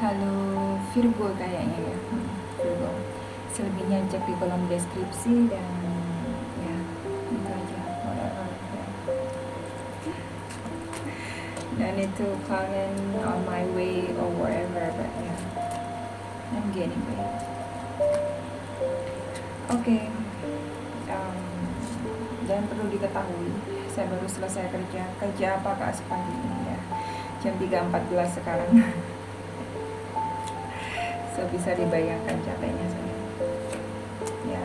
Halo Virgo kayaknya ya. Virgo. Selebihnya cek di kolom deskripsi dan ya itu aja. Whatever, ya. Dan itu kalian on my way or wherever, but yeah, I'm getting way. Oke. Dan perlu diketahui, saya baru selesai kerja apa Kak pagi ini ya, jam 3.14 sekarang. So bisa dibayangkan capeknya saya ya,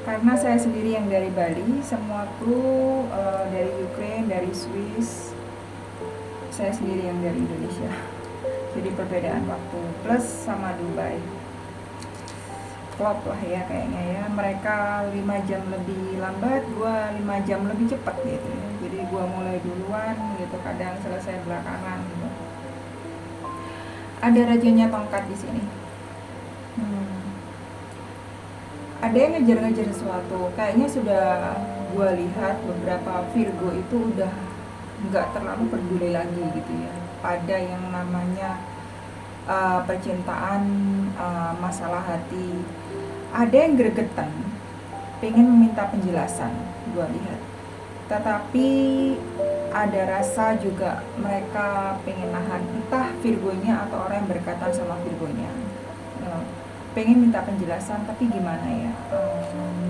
karena saya sendiri yang dari Bali, semua kru dari Ukraine, dari Swiss, saya sendiri yang dari Indonesia. Jadi perbedaan waktu plus sama Dubai klop lah ya kayaknya ya, mereka 5 jam lebih lambat, gua 5 jam lebih cepat gitu ya. Jadi gua mulai duluan gitu, kadang selesai belakangan gitu. Ada rajanya tongkat di sini. Ada yang ngejar-ngejar sesuatu. Kayaknya sudah gua lihat beberapa Virgo itu udah nggak terlalu peduli lagi gitu ya pada yang namanya percintaan, masalah hati. Ada yang gregetan, pengen meminta penjelasan, gua lihat. Tetapi ada rasa juga mereka pengen nahan, entah Virgonya atau orang yang berkaitan sama Virgonya, pengen minta penjelasan tapi gimana ya,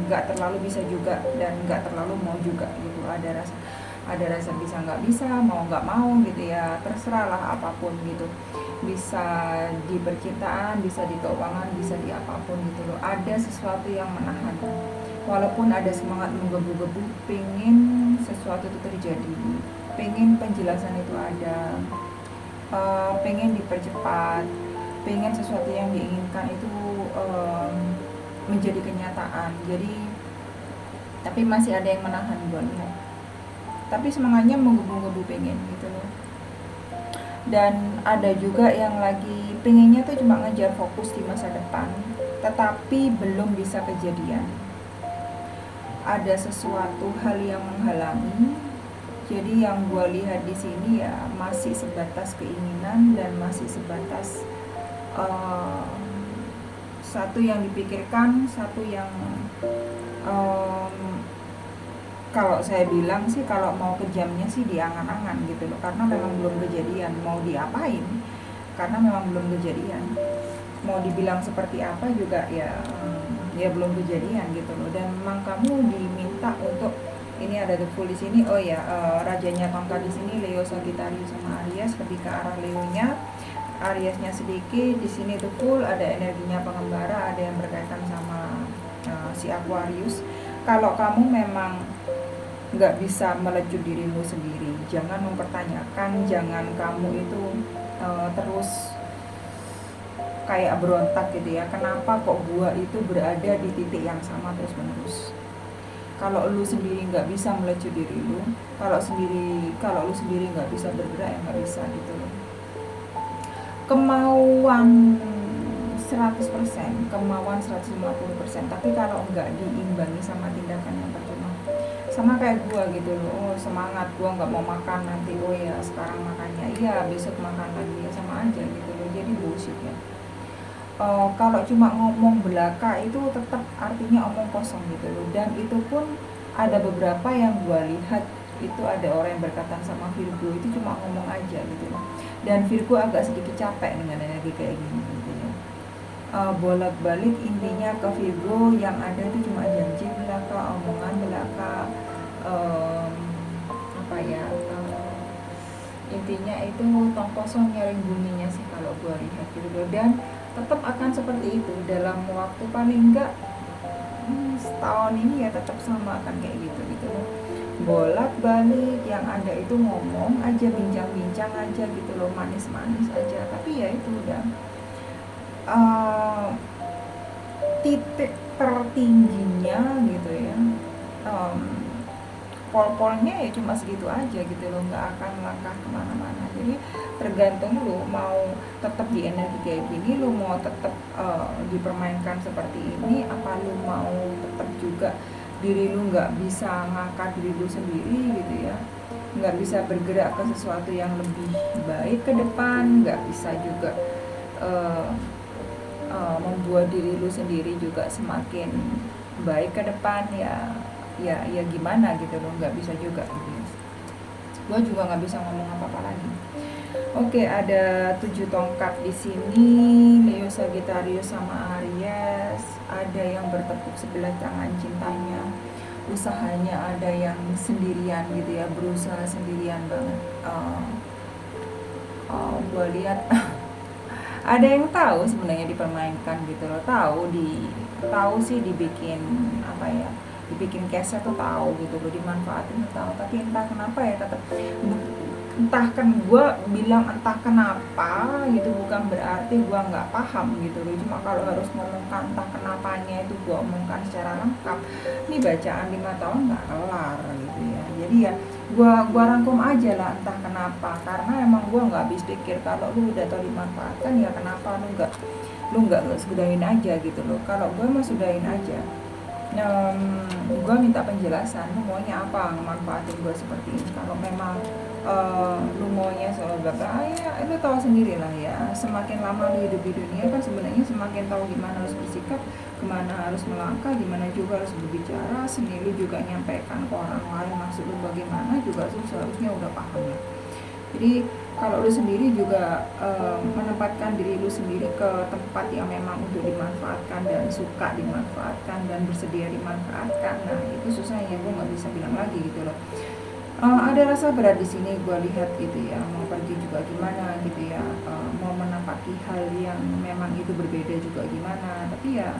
nggak terlalu bisa juga dan nggak terlalu mau juga gitu. Ada rasa bisa nggak bisa, mau nggak mau gitu ya, terserah lah apapun gitu. Bisa di percintaan, bisa di keuangan, bisa di apapun gitu loh. Ada sesuatu yang menahan, walaupun ada semangat menggebu-gebu pengen sesuatu itu terjadi, pengen penjelasan itu ada, pengen dipercepat, pengen sesuatu yang diinginkan itu menjadi kenyataan. Jadi tapi masih ada yang menahan gue lihat, tapi semangatnya menggebu-gebu pengen gitu loh. Dan ada juga yang lagi pengennya tuh cuma ngejar fokus di masa depan, tetapi belum bisa kejadian. Ada sesuatu hal yang menghalangi. Jadi yang gue lihat di sini ya masih sebatas keinginan dan masih sebatas satu yang dipikirkan, satu yang kalau saya bilang sih, kalau mau kejamnya sih di angan-angan gitu loh, karena memang belum kejadian. Mau diapain, karena memang belum kejadian. Mau dibilang seperti apa juga ya belum kejadian gitu loh. Dan memang kamu diminta untuk, ini ada The Fool di sini. Oh ya, rajanya tongkat di sini Leo, Sagittarius sama Aries, lebih ke arah Leonya. Ariesnya sedikit di sini. The Fool ada energinya pengembara, ada yang berkaitan sama si Aquarius. Kalau kamu memang nggak bisa melecut dirimu sendiri, jangan mempertanyakan, jangan kamu itu terus kayak berontak gitu ya, kenapa kok gua itu berada di titik yang sama terus menerus. Kalau lu sendiri nggak bisa melecut diri lu, kalau lu sendiri nggak bisa bergerak, ya nggak bisa gitu loh. Kemauan 100%, kemauan 150%, tapi kalau nggak diimbangi sama tindakan yang percuma. Sama kayak gua gitu loh, semangat gua nggak mau makan nanti, oh ya sekarang makannya, iya besok makan lagi, ya sama aja gitu loh. Jadi bullshit ya. Kalau cuma ngomong belaka itu tetap artinya omong kosong gitu loh. Dan itu pun ada beberapa yang gua lihat itu ada orang yang berkaitan sama Virgo itu cuma ngomong aja gitu loh. Dan Virgo agak sedikit capek dengan energi kayak gini gitu ya. Bolak-balik intinya ke Virgo yang ada itu cuma janji belaka, omongan belaka, intinya itu tong kosong nyaring bunyinya sih kalau gue lihat gitu. Dan tetap akan seperti itu dalam waktu paling enggak setahun ini ya, tetap sama akan kayak gitu gitu. Bolak-balik yang ada itu ngomong aja, bincang-bincang aja gitu loh, manis-manis aja, tapi ya itu udah titik tertingginya gitu ya, pol-polnya ya cuma segitu aja gitu loh, nggak akan melangkah kemana-mana. Jadi tergantung lu mau tetap di energi kayak gini, lu mau tetap dipermainkan seperti ini, apa lu mau tetap juga diri lu nggak bisa ngangkat diri lu sendiri gitu ya, nggak bisa bergerak ke sesuatu yang lebih baik ke depan, nggak bisa juga membuat diri lu sendiri juga semakin baik ke depan, ya gimana gitu loh, nggak bisa juga gitu ya. Gue juga nggak bisa ngomong apa-apa lagi. Oke, ada 7 tongkat di sini, Leo, Sagittarius sama Aries. Ada yang bertepuk sebelah tangan cintanya, usahanya ada yang sendirian gitu ya, berusaha sendirian banget. Gue lihat ada yang tahu sebenarnya dipermainkan gitu loh, tahu sih dibikin apa ya, dibikin keset tuh tahu gitu loh, dimanfaatin tuh tahu, tapi entah kenapa ya tetap, entah kan gue bilang entah kenapa gitu bukan berarti gue nggak paham gitu loh, cuma kalau harus ngomongkan entah kenapanya itu gue omongkan secara lengkap, ini bacaan 5 tahun nggak kelar gitu ya. Jadi ya gua rangkum aja lah entah kenapa, karena emang gua nggak habis pikir, kalau lu udah tahu dimanfaatkan ya kenapa lu nggak sudahin aja gitu loh. Kalau gua mah sudahin aja. Gue minta penjelasan, lu maunya apa ngemanfaatin gue seperti ini. Kalau memang lu maunya soal bapak, ya lu tahu sendiri lah ya, semakin lama lu hidup di dunia kan sebenarnya semakin tahu gimana harus bersikap, gimana harus melangkah, gimana juga harus berbicara, seni lu juga nyampaikan ke orang lain maksud lu bagaimana juga seharusnya udah paham ya. Jadi kalau lu sendiri juga menempatkan diri lu sendiri ke tempat yang memang untuk dimanfaatkan dan suka dimanfaatkan dan bersedia dimanfaatkan, nah itu susahnya gue nggak bisa bilang lagi gitu loh. Ada rasa berat di sini gue lihat gitu ya, mau pergi juga gimana gitu ya, mau menapaki hal yang memang itu berbeda juga gimana, tapi ya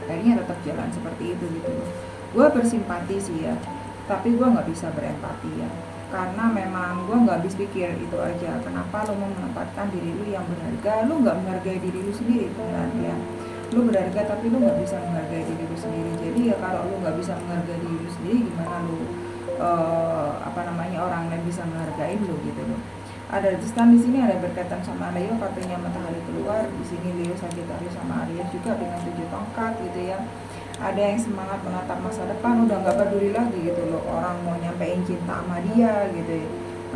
akhirnya tetap jalan seperti itu gitu loh. Gue bersimpati sih ya, tapi gue nggak bisa berempati ya, karena memang gue nggak habis pikir itu aja, kenapa lo mau menempatkan diri lu yang berharga, lu nggak menghargai diri lu sendiri benar ya. Lu berharga tapi lu nggak bisa menghargai diri lu sendiri. Jadi ya kalau lu nggak bisa menghargai diri lu sendiri, gimana lu orang lain bisa menghargai lu gitu loh. Ada Tristan di sini, ada berkaitan sama Leo, kartunya matahari keluar di sini, Leo, Sagittarius sama Aries juga dengan 7 tongkat gitu ya. Ada yang semangat menatap masa depan, udah nggak peduli lagi gitu loh, orang mau nyampein cinta sama dia gitu ya,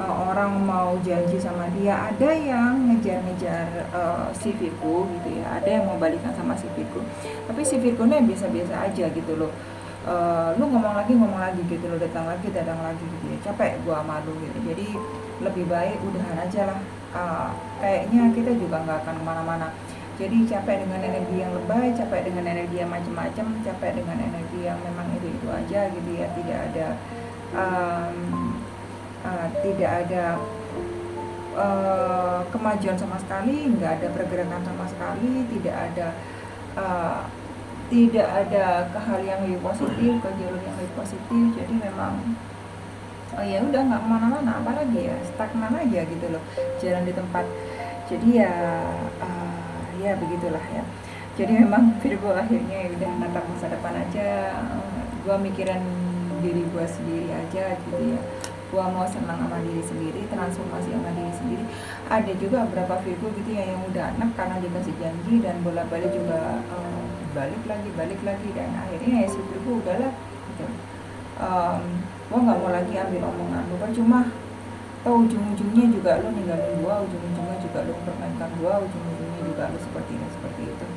orang mau janji sama dia. Ada yang ngejar-ngejar si Virgo gitu ya, ada yang mau balikan sama si Virgo, tapi si Virgo-nya biasa-biasa aja gitu loh. Lu ngomong lagi gitu loh, datang lagi gitu ya, capek gua sama lu gitu. Jadi lebih baik udahan aja lah. Kayaknya kita juga nggak akan kemana-mana. Jadi capek dengan energi yang lebay, capek dengan energi yang macam-macam, capek dengan energi yang memang itu aja gitu ya, tidak ada kemajuan sama sekali, nggak ada pergerakan sama sekali, tidak ada ke hal yang lebih positif, ke jalur yang lebih positif. Jadi memang ya udah nggak kemana-mana, apalagi ya stagnan aja gitu loh, jalan di tempat. Jadi ya begitulah ya. Jadi memang Virgo akhirnya udah natap masa depan aja. Gua mikirin diri gua sendiri aja gitu ya, gua mau senang sama diri sendiri, transformasi sama diri sendiri. Ada juga beberapa Virgo gitu ya yang udah enak karena dikasih janji dan bolak-balik juga, balik lagi dan akhirnya ya si Virgo udahlah gitu. Gua nggak mau lagi ambil omongan lu, percuma tau ujung-ujungnya juga lu ninggalin gua, ujung-ujungnya juga lu mempermainkan gua, ujung-ujungnya juga lu seperti itu.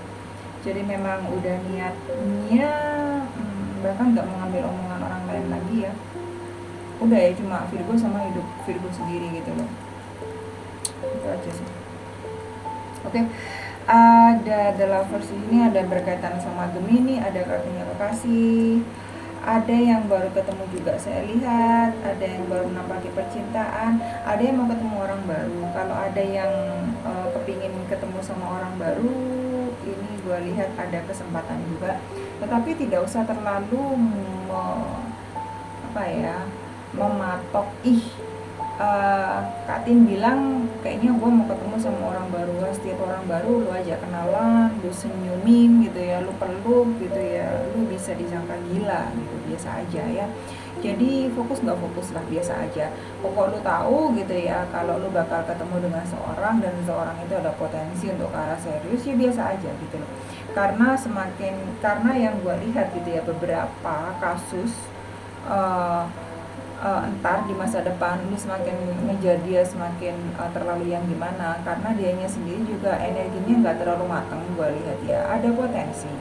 Jadi memang udah niatnya bahkan nggak mengambil omongan orang lain lagi ya, udah ya cuma Virgo sama hidup Virgo sendiri gitu loh. Itu aja sih. Oke. Ada The Lovers ini, ada berkaitan sama Gemini, ada kartunya kekasih, ada yang baru ketemu juga saya lihat, ada yang baru menampaki percintaan, ada yang mau ketemu orang baru. Kalau ada yang kepingin ketemu sama orang baru, ini gue lihat ada kesempatan juga, tetapi tidak usah terlalu mematok. Kak Tin bilang kayaknya gue mau ketemu sama orang baru. Setiap orang baru lu aja kenalan, lu senyumin gitu ya, lu peluk gitu ya, lu bisa disangka gila gitu, biasa aja ya. Jadi nggak fokus lah, biasa aja. Pokok lu tahu gitu ya, kalau lu bakal ketemu dengan seorang dan seorang itu ada potensi untuk ke arah serius, ya biasa aja gitu loh. Karena yang gue lihat gitu ya, beberapa kasus entar di masa depan lu semakin ngejar dia semakin terlalu yang gimana, karena dianya sendiri juga energinya nggak terlalu mateng gue lihat ya, ada potensi.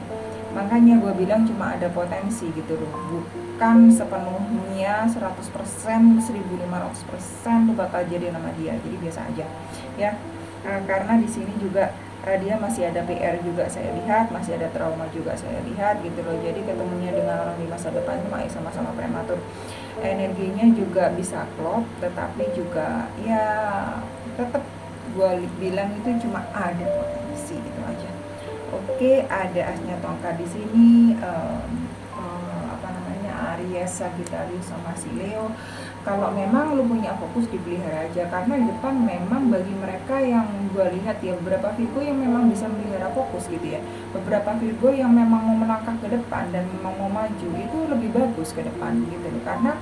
Makanya gue bilang cuma ada potensi gitu loh, bukan sepenuhnya 100% 1500% tuh bakal jadi nama dia, jadi biasa aja ya. Karena di sini juga dia masih ada PR juga saya lihat, masih ada trauma juga saya lihat gitu loh. Jadi ketemunya dengan orang di masa depan itu masih sama-sama prematur, energinya juga bisa klop, tetapi juga ya tetap gue bilang itu cuma ada potensi gitu aja. Oke, ada asnya tongkat di sini, apa namanya, Aries, Sagittarius sama si Leo. Kalau memang lu punya fokus dipelihara aja, karena di depan memang bagi mereka yang gue lihat ya, beberapa Virgo yang memang bisa melihara fokus gitu ya, beberapa Virgo yang memang mau melangkah ke depan dan memang mau maju itu lebih bagus ke depan gitu loh, karena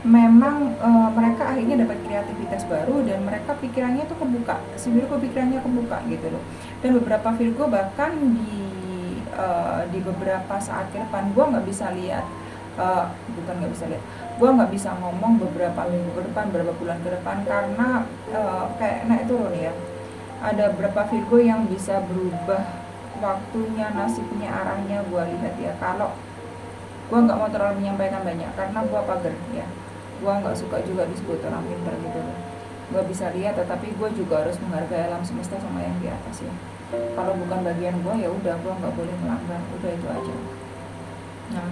memang mereka akhirnya dapat kreativitas baru dan mereka pikirannya tuh kebuka, si Virgo pikirannya kebuka gitu loh. Dan beberapa Virgo bahkan di beberapa saat ke depan, gue nggak bisa lihat, bukan nggak bisa lihat, gue nggak bisa ngomong beberapa minggu ke depan, beberapa bulan ke depan, karena kayak naik turun ya. Ada beberapa Virgo yang bisa berubah waktunya, nasibnya, arahnya gue lihat ya. Kalau gue nggak mau terlalu menyampaikan banyak karena gue pagar ya, gue nggak suka juga disebut orang pintar gitu loh. Gue bisa lihat, tetapi gue juga harus menghargai alam semesta sama yang di atas ya. Kalau bukan bagian gue ya udah, gue nggak boleh melanggar, udah itu aja. Nah,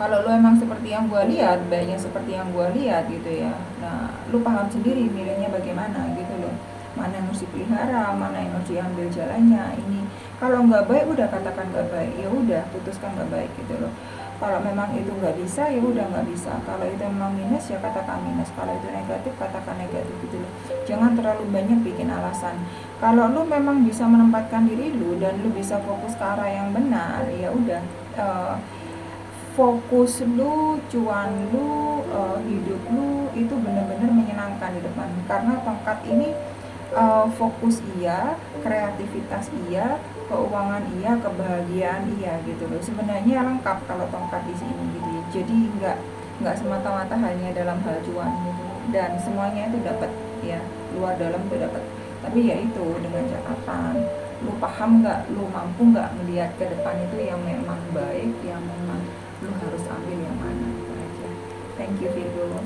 kalau lo emang seperti yang gue lihat, baiknya seperti yang gue lihat gitu ya, nah lo paham sendiri milihnya bagaimana gitu loh, mana yang harus dipelihara, mana yang harus diambil jalannya. Ini kalau nggak baik udah katakan nggak baik, ya udah putuskan nggak baik gitu loh. Kalau memang itu nggak bisa ya udah nggak bisa, kalau itu memang minus ya katakan minus, kalau itu negatif katakan negatif gitu loh. Jangan terlalu banyak bikin alasan. Kalau lu memang bisa menempatkan diri lu dan lu bisa fokus ke arah yang benar, ya udah, fokus lu, cuan lu, hidup lu itu benar-benar menyenangkan di depan. Karena tongkat ini fokus iya, kreativitas iya, keuangan iya, kebahagiaan iya gitu loh. Sebenarnya lengkap kalau tongkat di sini gitu ya. Jadi nggak semata-mata hanya dalam hal cuan gitu. Dan semuanya itu dapat ya, luar dalam itu dapat. Tapi ya itu dengan catatan, lu paham nggak, lu mampu nggak melihat ke depan itu yang memang baik, yang memang lu harus ambil yang mana itu aja. Thank you Virgo.